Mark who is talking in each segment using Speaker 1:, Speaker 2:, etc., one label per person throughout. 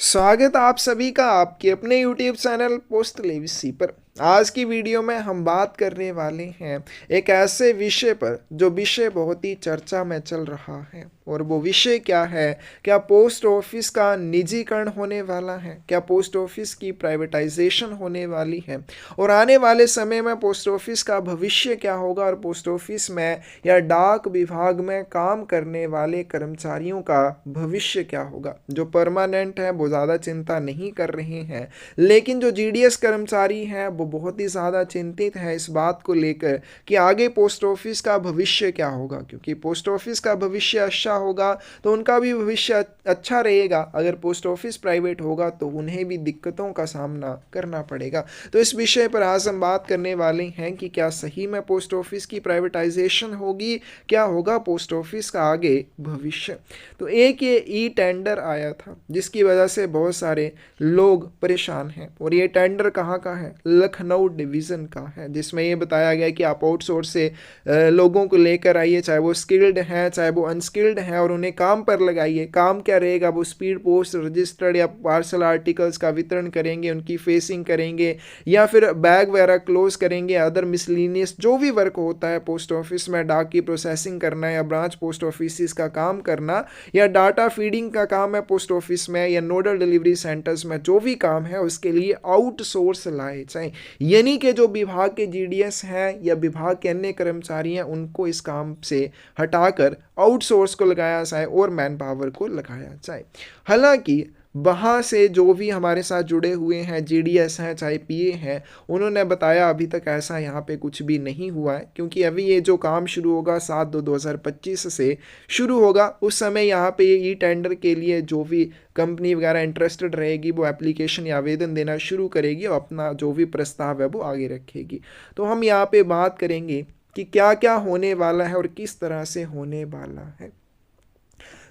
Speaker 1: स्वागत आप सभी का आपके अपने YouTube चैनल पोस्ट लेविसी पर। आज की वीडियो में हम बात करने वाले हैं एक ऐसे विषय पर जो विषय बहुत ही चर्चा में चल रहा है। और वो विषय क्या है? क्या पोस्ट ऑफिस का निजीकरण होने वाला है? क्या पोस्ट ऑफिस की प्राइवेटाइजेशन होने वाली है? और आने वाले समय में पोस्ट ऑफिस का भविष्य क्या होगा? और पोस्ट ऑफिस में या डाक विभाग में काम करने वाले कर्मचारियों का भविष्य क्या होगा? जो परमानेंट है वो ज़्यादा चिंता नहीं कर रहे हैं, लेकिन जो जीडीएस कर्मचारी हैं वो बहुत ही ज़्यादा चिंतित है इस बात को लेकर कि आगे पोस्ट ऑफिस का भविष्य क्या होगा। क्योंकि पोस्ट ऑफिस का भविष्य अच्छा होगा तो उनका भी भविष्य अच्छा रहेगा, अगर पोस्ट ऑफिस प्राइवेट होगा तो उन्हें भी दिक्कतों का सामना करना पड़ेगा। तो इस विषय पर आज हम बात करने वाले हैं कि क्या सही में पोस्ट ऑफिस की प्राइवेटाइजेशन होगी, क्या होगा पोस्ट ऑफिस का आगे भविष्य। तो एक ये ई टेंडर आया था जिसकी वजह से बहुत सारे लोग परेशान हैं, और ये टेंडर कहाँ का है? लखनऊ डिवीज़न का है, जिसमें ये बताया गया कि आप आउटसोर्स से लोगों को लेकर आइए, चाहे वो स्किल्ड हैं चाहे वो अनस्किल्ड हैं, और उन्हें काम पर लगाइए। काम क्या रहेगा? वो स्पीड पोस्ट, रजिस्टर्ड या पार्सल आर्टिकल्स का वितरण करेंगे, उनकी फेसिंग करेंगे, या फिर बैग वगैरह क्लोज करेंगे। अदर मिसलिनियस जो भी वर्क होता है पोस्ट ऑफिस में, डाक की प्रोसेसिंग करना या ब्रांच पोस्ट ऑफिस का काम करना या डाटा फीडिंग का काम है पोस्ट ऑफिस में, या नोडल डिलीवरी सेंटर्स में जो भी काम है उसके लिए आउटसोर्स लाए जाएं। यानी कि जो विभाग के जीडीएस हैं या विभाग के अन्य कर्मचारी हैं उनको इस काम से हटाकर आउटसोर्स को लगाया जाए और मैन पावर को लगाया जाए। हालांकि वहाँ से जो भी हमारे साथ जुड़े हुए हैं जीडीएस हैं चाहे पीए हैं, उन्होंने बताया अभी तक ऐसा यहाँ पे कुछ भी नहीं हुआ है, क्योंकि अभी ये जो काम शुरू होगा 7/2/2025 से शुरू होगा। उस समय यहाँ पे ये ई टेंडर के लिए जो भी कंपनी वगैरह इंटरेस्टेड रहेगी वो एप्लीकेशन या आवेदन देना शुरू करेगी और अपना जो भी प्रस्ताव है वो आगे रखेगी। तो हम यहाँ पे बात करेंगे कि क्या क्या होने वाला है और किस तरह से होने वाला है।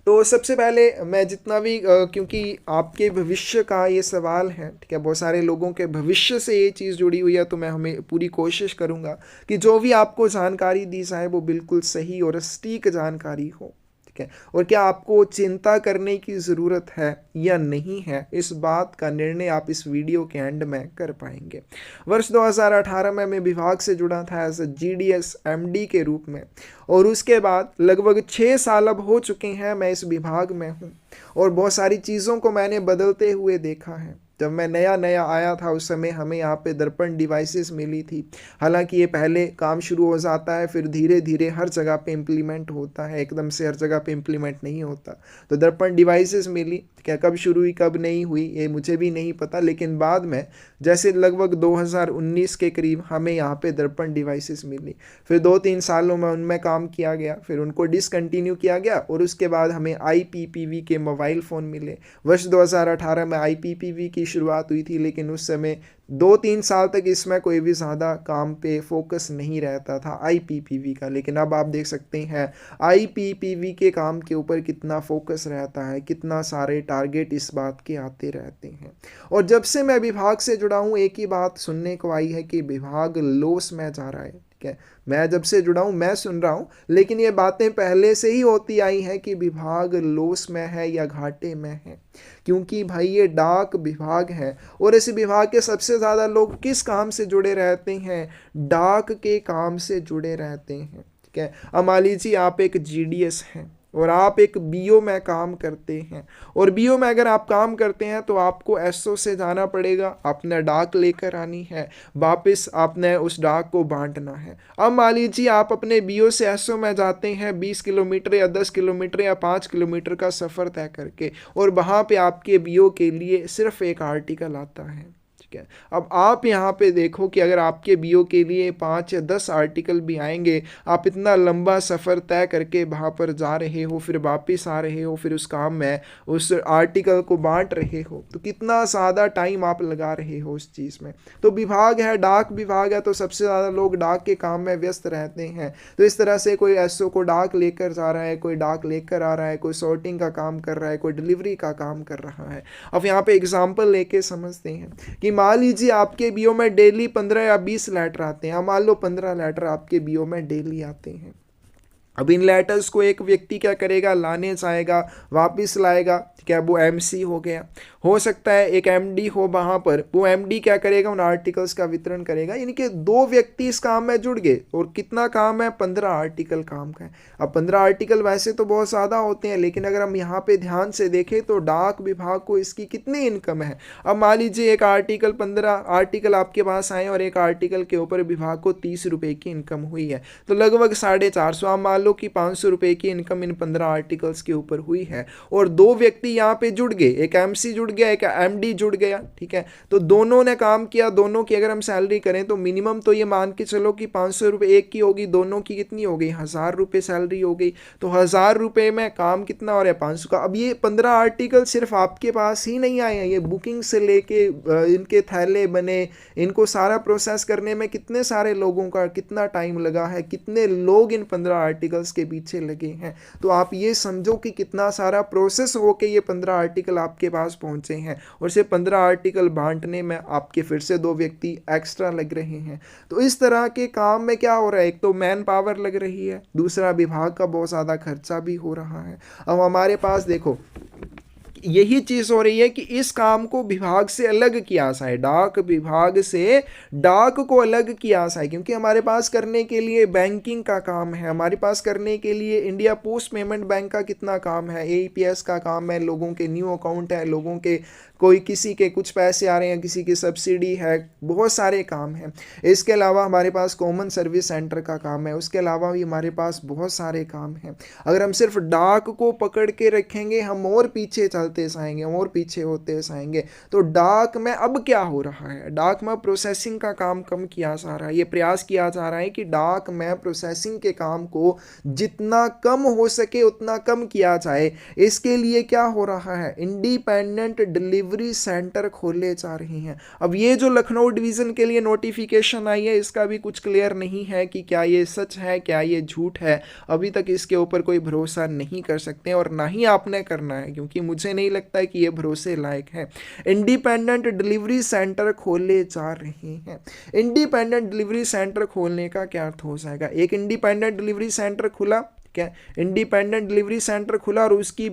Speaker 1: तो सबसे पहले मैं जितना भी क्योंकि आपके भविष्य का ये सवाल है, ठीक है, बहुत सारे लोगों के भविष्य से ये चीज़ जुड़ी हुई है, तो मैं हमें पूरी कोशिश करूँगा कि जो भी आपको जानकारी दी जाए वो बिल्कुल सही और सटीक जानकारी हो। ठीक है, और क्या आपको चिंता करने की ज़रूरत है या नहीं है, इस बात का निर्णय आप इस वीडियो के एंड में कर पाएंगे। वर्ष 2018 में मैं विभाग से जुड़ा था एज ए जीडीएस एमडी के रूप में, और उसके बाद लगभग 6 साल अब हो चुके हैं मैं इस विभाग में हूँ, और बहुत सारी चीज़ों को मैंने बदलते हुए देखा है। जब मैं नया नया आया था उस समय हमें यहाँ पे दर्पण डिवाइसेस मिली थी। हालांकि ये पहले काम शुरू हो जाता है, फिर धीरे धीरे हर जगह पे इम्प्लीमेंट होता है, एकदम से हर जगह पे इम्प्लीमेंट नहीं होता। तो दर्पण डिवाइसेस मिली, क्या कब शुरू हुई कब नहीं हुई ये मुझे भी नहीं पता, लेकिन बाद में जैसे लगभग 2019 के करीब हमें यहाँ पे दर्पण डिवाइसेस मिली। फिर 2-3 सालों में उनमें काम किया गया, फिर उनको डिसकंटिन्यू किया गया, और उसके बाद हमें आईपीपीवी के मोबाइल फ़ोन मिले। वर्ष 2018 में आईपीपीवी की शुरुआत हुई थी, लेकिन उस समय 2-3 साल तक इसमें कोई भी ज़्यादा काम पे फोकस नहीं रहता था आईपीपीवी का। लेकिन अब आप देख सकते हैं आईपीपीवी के काम के ऊपर कितना फोकस रहता है, कितना सारे टारगेट इस बात के आते रहते हैं। और जब से मैं विभाग से जुड़ा हूँ एक ही बात सुनने को आई है कि विभाग लॉस में जा रहा है। ठीक है, मैं जब से जुड़ा हूँ मैं सुन रहा हूँ, लेकिन ये बातें पहले से ही होती आई हैं कि विभाग लॉस में है या घाटे में है। क्योंकि भाई ये डाक विभाग है, और इस विभाग के सबसे ज़्यादा लोग किस काम से जुड़े रहते हैं? डाक के काम से जुड़े रहते हैं। ठीक है, अब मान लीजिए आप एक जीडीएस हैं और आप एक बीओ में काम करते हैं, और बीओ में अगर आप काम करते हैं तो आपको एसओ से जाना पड़ेगा, आपने डाक लेकर आनी है, वापस आपने उस डाक को बांटना है। अब मान लीजिए आप अपने बीओ से एसओ में जाते हैं 20 किलोमीटर या 10 किलोमीटर या 5 किलोमीटर का सफ़र तय करके, और वहाँ पे आपके बीओ के लिए सिर्फ एक आर्टिकल आता है। अब आप यहाँ पे देखो कि अगर आपके बीओ के लिए 5 या 10 आर्टिकल भी आएंगे, आप इतना लंबा सफ़र तय करके वहाँ पर जा रहे हो, फिर वापस आ रहे हो, फिर उस काम में उस आर्टिकल को बांट रहे हो, तो कितना ज़्यादा टाइम आप लगा रहे हो उस चीज़ में। तो विभाग है, डाक विभाग है, तो सबसे ज़्यादा लोग डाक के काम में व्यस्त रहते हैं। तो इस तरह से कोई एसओ को डाक लेकर जा रहा है, कोई डाक लेकर आ रहा है, कोई सॉर्टिंग का काम कर रहा है, कोई डिलीवरी का काम कर रहा है। अब यहाँ पे एग्जाम्पल लेके समझते हैं कि मान लीजिए आपके बीओ में डेली 15 या 20 लेटर आते हैं। मान लो 15 लेटर आपके बीओ में डेली आते हैं, अब इन लेटर्स को एक व्यक्ति क्या करेगा, लाने जाएगा, वापस लाएगा, क्या वो एमसी हो गया। हो सकता है एक एमडी हो वहाँ पर, वो एमडी क्या करेगा, उन आर्टिकल्स का वितरण करेगा। यानी कि 2 व्यक्ति इस काम में जुड़ गए और कितना काम है, 15 आर्टिकल काम का है। अब 15 आर्टिकल वैसे तो बहुत ज़्यादा होते हैं, लेकिन अगर हम यहाँ पे ध्यान से देखें तो डाक विभाग को इसकी कितनी इनकम है। अब मान लीजिए एक आर्टिकल 15 आर्टिकल आपके पास आए और एक आर्टिकल के ऊपर विभाग को 30 रुपये की इनकम हुई है, तो लगभग 450, आप मान लो कि 500 रुपये की इनकम इन 15 आर्टिकल्स के ऊपर हुई है। और 2 व्यक्ति यहाँ पे जुड़ गए, एक एमसी जुड़ गया, एक एमडी जुड़ गया, ठीक है। तो दोनों ने काम किया, दोनों की अगर हम सैलरी करें तो मिनिमम तो ये मान के चलो कि 500 रुपये एक की होगी, दोनों की कितनी हो गई, 1000 रुपये सैलरी हो गई। तो 1000 रुपये में काम कितना हो रहा है, 500 का। अब ये 15 आर्टिकल सिर्फ आपके पास ही नहीं आए हैं, ये बुकिंग से लेके इनके थैले बने, इनको सारा प्रोसेस करने में कितने सारे लोगों का कितना टाइम लगा है, कितने लोग इन 15 आर्टिकल्स के पीछे लगे हैं। तो आप ये समझो कि कितना सारा प्रोसेस हो के ये 15 आर्टिकल आपके पास पहुंचे हैं, और सिर्फ 15 आर्टिकल बांटने में आपके फिर से 2 व्यक्ति एक्स्ट्रा लग रहे हैं। तो इस तरह के काम में क्या हो रहा है, एक तो मैन पावर लग रही है, दूसरा विभाग का बहुत ज़्यादा खर्चा भी हो रहा है। अब हमारे पास देखो यही चीज़ हो रही है कि इस काम को विभाग से अलग किया जाए, डाक विभाग से डाक को अलग किया जाए, क्योंकि हमारे पास करने के लिए बैंकिंग का काम है, हमारे पास करने के लिए इंडिया पोस्ट पेमेंट बैंक का कितना काम है, एईपीएस का काम है, लोगों के न्यू अकाउंट है, लोगों के कोई किसी के कुछ पैसे आ रहे हैं, किसी की सब्सिडी है, बहुत सारे काम हैं। इसके अलावा हमारे पास कॉमन सर्विस सेंटर का काम है, उसके अलावा भी हमारे पास बहुत सारे काम हैं। अगर हम सिर्फ डाक को पकड़ के रखेंगे हम और पीछे चलते जाएंगे, और पीछे होते जाएंगे। तो डाक में अब क्या हो रहा है, डाक में प्रोसेसिंग का काम कम किया जा रहा है। ये प्रयास किया जा रहा है कि डाक में प्रोसेसिंग के काम को जितना कम हो सके उतना कम किया जाए। इसके लिए क्या हो रहा है, इंडिपेंडेंट डिलीवरी सेंटर खोले जा रहे हैं। अब ये जो लखनऊ डिवीजन के लिए नोटिफिकेशन आई है, इसका भी कुछ क्लियर नहीं है कि क्या ये सच है, क्या ये झूठ है। अभी तक इसके ऊपर कोई भरोसा नहीं कर सकते, और ना ही आपने करना है, क्योंकि मुझे नहीं लगता है कि ये भरोसे लायक है। इंडिपेंडेंट डिलीवरी सेंटर खोले जा रहे हैं। इंडिपेंडेंट डिलीवरी सेंटर खोलने का क्या अर्थ हो जाएगा, एक इंडिपेंडेंट डिलीवरी सेंटर खुला, क्या इंडिपेंडेंट डिलीवरी सेंटर खुला और उसकी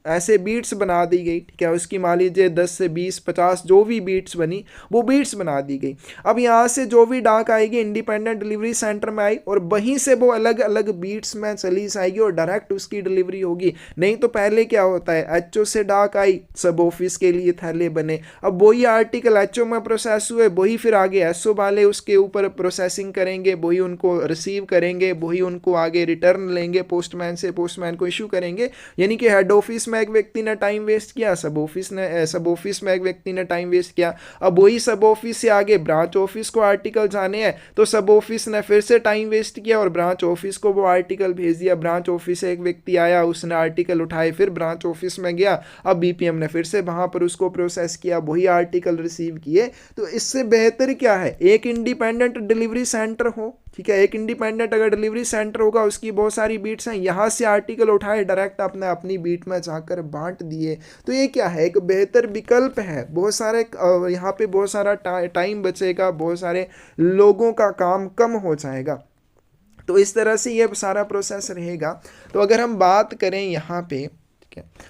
Speaker 1: ऐसे बीट्स बना दी गई, ठीक है। उसकी मान लीजिए 10 से 20 50 जो भी बीट्स बनी वो बीट्स बना दी गई। अब यहाँ से जो भी डाक आएगी इंडिपेंडेंट डिलीवरी सेंटर में आई, और वहीं से वो अलग अलग बीट्स में चली जाएगी और डायरेक्ट उसकी डिलीवरी होगी। नहीं तो पहले क्या होता है, एचओ से डाक आई, सब ऑफिस के लिए थैले बने, अब वही आर्टिकल एचओ में प्रोसेस हुए, वही फिर आगे एसओ वाले उसके ऊपर प्रोसेसिंग करेंगे, वही उनको रिसीव करेंगे, वही उनको आगे रिटर्न लेंगे पोस्टमैन से, पोस्टमैन को इशू करेंगे। यानी कि हेड ऑफिस में एक व्यक्ति ने टाइम वेस्ट किया, सब ऑफिस में एक व्यक्ति ने टाइम वेस्ट किया। अब वही सब ऑफिस से आगे ब्रांच ऑफिस को आर्टिकल जाने हैं, तो सब ऑफिस ने फिर से टाइम वेस्ट किया और ब्रांच ऑफिस को वो आर्टिकल भेज दिया। ब्रांच ऑफिस से एक व्यक्ति आया, उसने आर्टिकल उठाए, फिर ब्रांच ऑफिस में गया, अब बीपीएम ने फिर से वहां पर उसको प्रोसेस किया, वही आर्टिकल रिसीव किए। तो इससे बेहतर क्या है, एक इंडिपेंडेंट डिलीवरी सेंटर हो, ठीक है। एक इंडिपेंडेंट अगर डिलीवरी सेंटर होगा, उसकी बहुत सारी बीट्स हैं, यहाँ से आर्टिकल उठाए डायरेक्ट आपने अपनी बीट में जाकर बांट दिए। तो ये क्या है, एक बेहतर विकल्प है। बहुत सारे यहाँ पे बहुत सारा टाइम बचेगा, बहुत सारे लोगों का काम कम हो जाएगा। तो इस तरह से ये सारा प्रोसेस रहेगा। तो अगर हम बात करें यहाँ पे,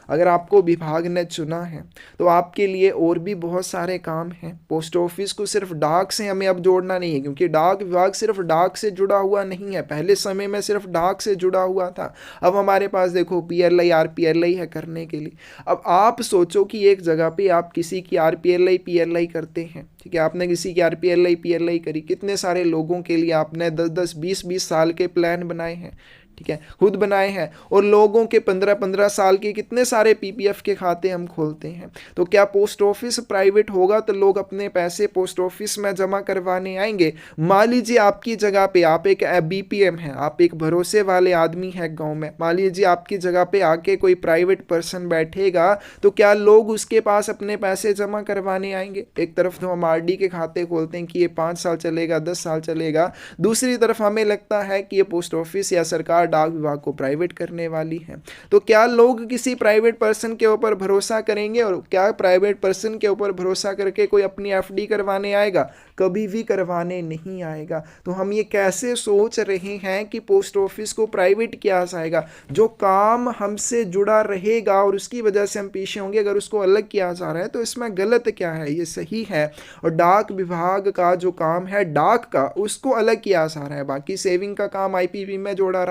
Speaker 1: अगर आपको विभाग ने चुना है तो आपके लिए और भी बहुत सारे काम हैं। पोस्ट ऑफिस को सिर्फ डाक से हमें अब जोड़ना नहीं है, क्योंकि डाक विभाग सिर्फ डाक से जुड़ा हुआ नहीं है, पहले समय में सिर्फ डाक से जुड़ा हुआ था। अब हमारे पास देखो पीएलआई आरपीएलआई है करने के लिए। अब आप सोचो कि एक जगह पे आप किसी की आरपीएलआई पीएलआई करते हैं, ठीक है। आपने किसी की आरपीएलआई पीएलआई करी, कितने सारे लोगों के लिए आपने 10-10 20-20 साल के प्लान बनाए हैं, ठीक है, खुद बनाए हैं। और लोगों के 15-15 साल के कितने सारे पीपीएफ के खाते हम खोलते हैं। तो क्या पोस्ट ऑफिस प्राइवेट होगा तो लोग अपने पैसे पोस्ट ऑफिस में जमा करवाने आएंगे। मान लीजिए आपकी जगह पे आप एक बीपीएम है, आप एक भरोसे वाले आदमी है गांव में, मान लीजिए आपकी जगह पे आके कोई प्राइवेट पर्सन बैठेगा, तो क्या लोग उसके पास अपने पैसे जमा करवाने आएंगे। एक तरफ तो हम आरडी के खाते खोलते हैं कि ये 5 साल चलेगा, 10 साल चलेगा, दूसरी तरफ हमें लगता है कि ये पोस्ट ऑफिस या सरकार सरकार डाक विभाग को प्राइवेट करने वाली है। तो क्या लोग किसी प्राइवेट पर्सन के ऊपर भरोसा करेंगे, और क्या प्राइवेट पर्सन के ऊपर भरोसा करके कोई अपनी एफडी करवाने आएगा? कभी भी करवाने नहीं आएगा। तो हम ये कैसे सोच रहे हैं कि पोस्ट ऑफिस को प्राइवेट किया जाएगा? जो काम हमसे जुड़ा रहेगा और उसकी वजह से हम पीछे होंगे, अगर उसको अलग किया जा रहा है तो इसमें गलत क्या है? ये सही है। और डाक विभाग का जो काम है डाक का, उसको अलग किया जा रहा है। बाकी सेविंग का काम आईपीपी में जोड़ा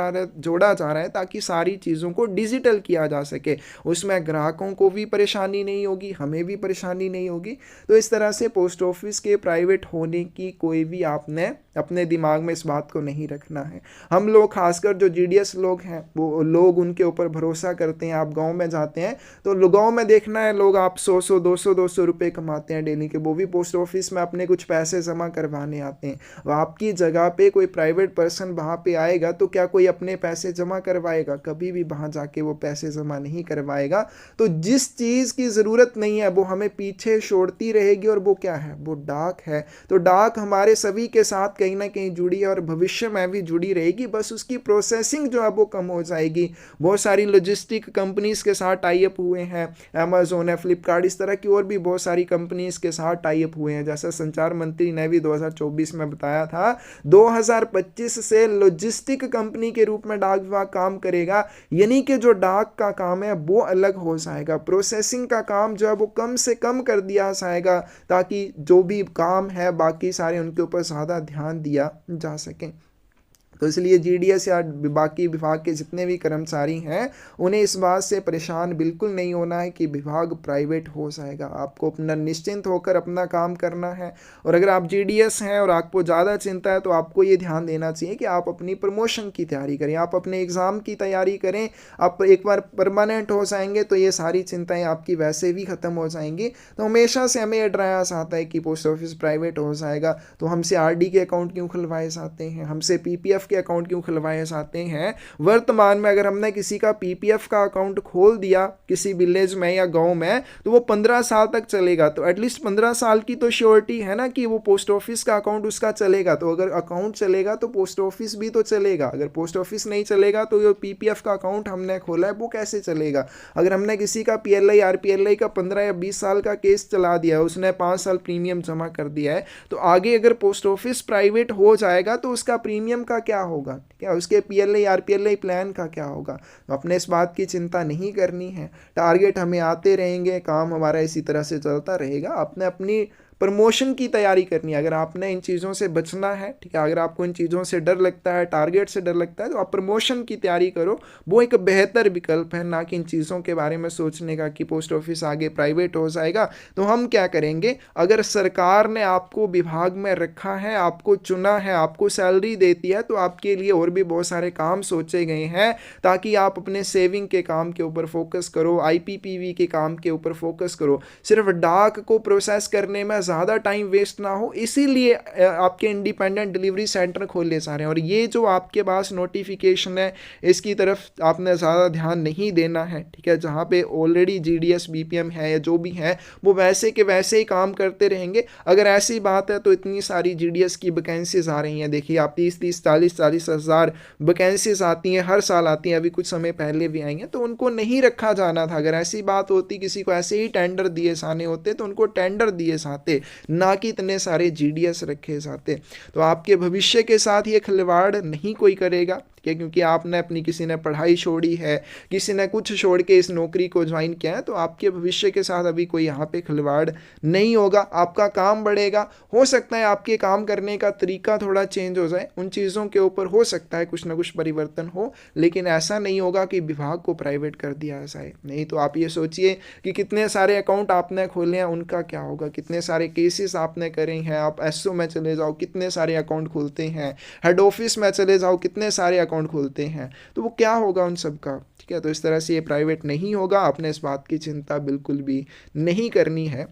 Speaker 1: जा रहा है ताकि सारी चीज़ों को डिजिटल किया जा सके। उसमें ग्राहकों को भी परेशानी नहीं होगी, हमें भी परेशानी नहीं होगी। तो इस तरह से पोस्ट ऑफिस के प्राइवेट होने की कोई भी आपने अपने दिमाग में इस बात को नहीं रखना है। हम लोग खासकर जो जीडीएस लोग हैं वो लोग उनके ऊपर भरोसा करते हैं। आप गांव में जाते हैं तो गांव में देखना है लोग आप 100 200 रुपए कमाते हैं डेली के, वो भी पोस्ट ऑफिस में अपने कुछ पैसे जमा करवाने आते हैं। आपकी जगह पे कोई प्राइवेट पर्सन वहाँ पे आएगा तो क्या कोई अपने पैसे जमा करवाएगा? कभी भी वहाँ जाके वो पैसे जमा नहीं करवाएगा। तो जिस चीज़ की ज़रूरत नहीं है वो हमें पीछे छोड़ती रहेगी, और वो क्या है? वो डाक है। तो डाक हमारे सभी के साथ कहीं ना कहीं जुड़ी है और भविष्य में भी जुड़ी रहेगी, बस उसकी प्रोसेसिंग जो है वो कम हो जाएगी। बहुत सारी लॉजिस्टिक कंपनीज के साथ टाई अप हुए हैं, अमेजोन है, फ्लिपकार्ट, इस तरह की और भी बहुत सारी कंपनीज के साथ टाई अप हुए हैं। जैसा संचार मंत्री ने भी 2024 में बताया था, 2025 से लॉजिस्टिक कंपनी के रूप में डाक विभाग काम करेगा, यानी कि जो डाक का काम है वो अलग हो जाएगा। प्रोसेसिंग का काम जो है वो कम से कम कर दिया जाएगा ताकि जो भी काम है बाकी सारे उनके ऊपर ज़्यादा ध्यान दिया जा सके। तो इसलिए जीडीएस या बाकी विभाग के जितने भी कर्मचारी हैं उन्हें इस बात से परेशान बिल्कुल नहीं होना है कि विभाग प्राइवेट हो जाएगा। आपको अपना निश्चिंत होकर अपना काम करना है। और अगर आप जीडीएस हैं और आपको ज़्यादा चिंता है तो आपको ये ध्यान देना चाहिए कि आप अपनी प्रमोशन की तैयारी करें, आप अपने एग्ज़ाम की तैयारी करें। आप एक बार परमानेंट हो जाएंगे तो ये सारी चिंताएँ आपकी वैसे भी ख़त्म हो जाएंगी। तो हमेशा से हमें डराया जाता है कि पोस्ट ऑफिस प्राइवेट हो जाएगा तो हमसे आरडी के अकाउंट क्यों खुलवाए जाते हैं, हमसे पीपीएफ के अकाउंट क्यों खुलवाए जाते हैं। वर्तमान में अगर हमने किसी का पीपीएफ का अकाउंट खोल दिया किसी विलेज में या गांव में तो वो 15 साल तक चलेगा। तो एटलीस्ट 15 साल की तो श्योरिटी है ना कि वो पोस्ट ऑफिस का अकाउंट उसका चलेगा। तो अगर अकाउंट चलेगा तो पोस्ट ऑफिस भी तो चलेगा। अगर पोस्ट ऑफिस नहीं चलेगा तो जो पीपीएफ का अकाउंट हमने खोला है वो कैसे चलेगा। अगर हमने किसी का पीएलआई आरपीएलआई का 15 या 20 साल का केस चला दिया है, उसने 5 साल प्रीमियम जमा कर दिया है, तो आगे अगर पोस्ट ऑफिस प्राइवेट हो जाएगा तो उसका प्रीमियम का क्या होगा, क्या उसके पीएलआई आरपीएलआई प्लान का क्या होगा। तो अपने इस बात की चिंता नहीं करनी है। टारगेट हमें आते रहेंगे, काम हमारा इसी तरह से चलता रहेगा। आपने अपनी प्रमोशन की तैयारी करनी है। अगर आपने इन चीज़ों से बचना है, ठीक है, अगर आपको इन चीज़ों से डर लगता है, टारगेट से डर लगता है, तो आप प्रमोशन की तैयारी करो। वो एक बेहतर विकल्प है, ना कि इन चीज़ों के बारे में सोचने का कि पोस्ट ऑफिस आगे प्राइवेट हो जाएगा तो हम क्या करेंगे। अगर सरकार ने आपको विभाग में रखा है, आपको चुना है, आपको सैलरी देती है, तो आपके लिए और भी बहुत सारे काम सोचे गए हैं ताकि आप अपने सेविंग के काम के ऊपर फोकस करो, आईपीपीवी के काम के ऊपर फोकस करो। सिर्फ डाक को प्रोसेस करने में ज़्यादा टाइम वेस्ट ना हो, इसीलिए आपके इंडिपेंडेंट डिलीवरी सेंटर खोले जा रहे हैं। और ये जो आपके पास नोटिफिकेशन है इसकी तरफ आपने ज़्यादा ध्यान नहीं देना है, ठीक है। जहाँ पे ऑलरेडी जीडीएस बीपीएम है या जो भी है वो वैसे के वैसे ही काम करते रहेंगे। अगर ऐसी बात है तो इतनी सारी जीडीएस की वैकेंसीज आ रही हैं। देखिए आप 30 40 हज़ार वैकेंसीज आती हैं, हर साल आती हैं, अभी कुछ समय पहले भी आई हैं, तो उनको नहीं रखा जाना था। अगर ऐसी बात होती, किसी को ऐसे ही टेंडर दिए जाने होते तो उनको टेंडर दिए जाते, ना कि इतने सारे जीडीएस रखे जाते। तो आपके भविष्य के साथ ये खिलवाड़ नहीं कोई करेगा, क्योंकि आपने अपनी किसी ने पढ़ाई छोड़ी है, किसी ने कुछ छोड़ के इस नौकरी को ज्वाइन किया है, तो आपके भविष्य के साथ अभी कोई यहाँ पे खिलवाड़ नहीं होगा। आपका काम बढ़ेगा। हो सकता है आपके काम करने का तरीका थोड़ा चेंज हो जाए, उन चीज़ों के ऊपर हो सकता है कुछ ना कुछ परिवर्तन हो, लेकिन ऐसा नहीं होगा कि विभाग को प्राइवेट कर दिया जाए। नहीं तो आप ये सोचिए कि कितने सारे अकाउंट आपने खोले हैं, उनका क्या होगा। कितने सारे केसेस आपने करे हैं, आप एसओ में चले जाओ, कितने सारे अकाउंट खुलते हैं, हेड ऑफिस में चले जाओ, कितने सारे अकाउंट खुलते हैं, तो वो क्या होगा उन सब का, ठीक है। तो इस तरह से ये प्राइवेट नहीं होगा। आपने इस बात की चिंता बिल्कुल भी नहीं करनी है।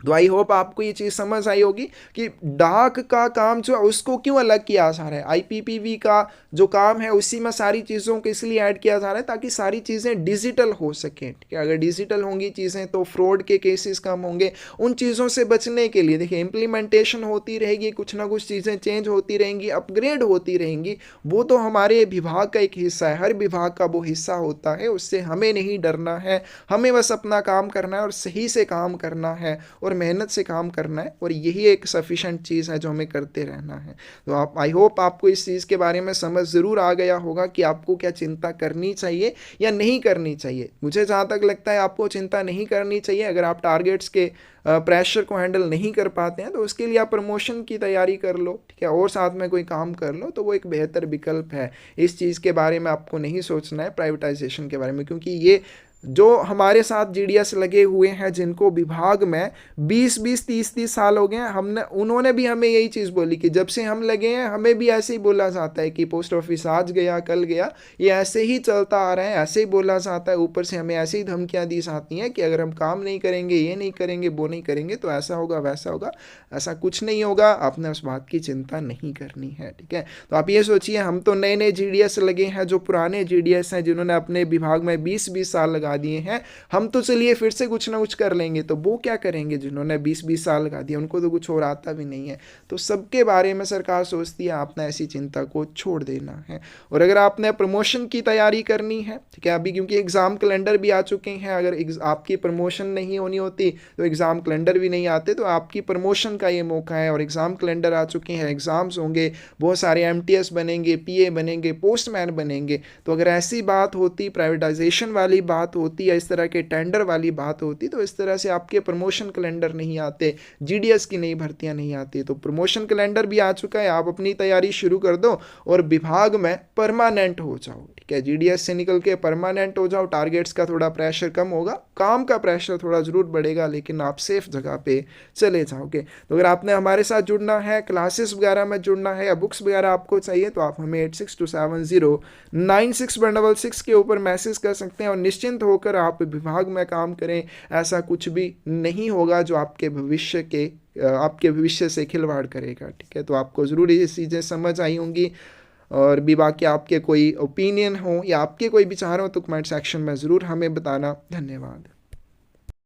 Speaker 1: तो आई होप आपको ये चीज़ समझ आई होगी कि डाक का काम जो है उसको क्यों अलग किया जा रहा है। आईपीपीबी का जो काम है उसी में सारी चीज़ों को इसलिए ऐड किया जा रहा है ताकि सारी चीज़ें डिजिटल हो सकें। ठीक है, अगर डिजिटल होंगी चीज़ें तो फ्रॉड के केसेस कम होंगे। उन चीज़ों से बचने के लिए देखिए इम्प्लीमेंटेशन होती रहेगी, कुछ ना कुछ चीज़ें चेंज होती रहेंगी, अपग्रेड होती रहेंगी। वो तो हमारे विभाग का एक हिस्सा है, हर विभाग का वो हिस्सा होता है, उससे हमें नहीं डरना है। हमें बस अपना काम करना है और सही से काम करना है और मेहनत से काम करना है, और यही एक सफिशेंट चीज़ है जो हमें करते रहना है। तो आप आई होप आपको इस चीज़ के बारे में समझ ज़रूर आ गया होगा कि आपको क्या चिंता करनी चाहिए या नहीं करनी चाहिए। मुझे जहाँ तक लगता है आपको चिंता नहीं करनी चाहिए। अगर आप टारगेट्स के प्रेशर को हैंडल नहीं कर पाते हैं तो उसके लिए आप प्रमोशन की तैयारी कर लो, ठीक है, और साथ में कोई काम कर लो, तो वो एक बेहतर विकल्प है। इस चीज़ के बारे में आपको नहीं सोचना है प्राइवेटाइजेशन के बारे में, क्योंकि ये जो हमारे साथ जीडीएस लगे हुए हैं जिनको विभाग में 20-20 30-30 साल हो गए हैं, हमने उन्होंने भी हमें यही चीज़ बोली कि जब से हम लगे हैं हमें भी ऐसे ही बोला जाता है कि पोस्ट ऑफिस आज गया कल गया, ये ऐसे ही चलता आ रहा है, ऐसे ही बोला जाता है। ऊपर से हमें ऐसे ही धमकियाँ दी जाती हैं कि अगर हम काम नहीं करेंगे, ये नहीं करेंगे, वो नहीं करेंगे तो ऐसा होगा वैसा होगा। ऐसा कुछ नहीं होगा, आपने उस बात की चिंता नहीं करनी है। ठीक है, तो आप ये सोचिए हम तो नए नए जीडीएस लगे हैं, जो पुराने जीडीएस हैं जिन्होंने अपने विभाग में 20-20 साल लगा दिए हैं, हम तो चलिए फिर से कुछ ना कुछ कर लेंगे, तो वो क्या करेंगे जिन्होंने 20-20 साल लगा दिया, उनको तो कुछ और आता भी नहीं है। तो सबके बारे में सरकार सोचती है, आपने ऐसी चिंता को छोड़ देना है। और अगर आपने प्रमोशन की तैयारी करनी है, ठीक है, अभी क्योंकि एग्ज़ाम कैलेंडर भी आ चुके हैं, अगर आपकी प्रमोशन नहीं होनी होती तो एग्ज़ाम कैलेंडर भी नहीं आते, तो आपकी प्रमोशन का ये मौका है। और एग्ज़ाम कैलेंडर आ चुके हैं, एग्ज़ाम्स होंगे, बहुत सारे एमटीएस बनेंगे, पीए बनेंगे, पोस्टमैन बनेंगे। तो अगर ऐसी बात होती, प्राइवेटाइजेशन वाली बात होती या इस तरह के टेंडर वाली बात होती, तो इस तरह से आपके प्रमोशन कैलेंडर नहीं आते, जीडीएस की नई भर्तियां नहीं आती। तो प्रमोशन कैलेंडर भी आ चुका है, आप अपनी तैयारी शुरू कर दो और विभाग में परमानेंट हो जाओ। ठीक है, जीडीएस से निकल के परमानेंट हो जाओ। टारगेट्स का थोड़ा प्रेशर कम होगा, काम का प्रेशर थोड़ा जरूर बढ़ेगा, लेकिन आप सेफ जगह पे चले जाओगे। तो अगर आपने हमारे साथ जुड़ना है, क्लासेस वगैरह में जुड़ना है या बुक्स वगैरह आपको चाहिए, तो आप हमें 8627096166 के ऊपर मैसेज कर सकते हैं और निश्चिंत होकर आप विभाग में काम करें। ऐसा कुछ भी नहीं होगा जो आपके भविष्य से खिलवाड़ करेगा। ठीक है, तो आपको ज़रूर ये चीज़ें समझ आई होंगी। और भी बाकी आपके कोई ओपिनियन हो या आपके कोई विचार हो तो कमेंट सेक्शन में ज़रूर हमें बताना। धन्यवाद।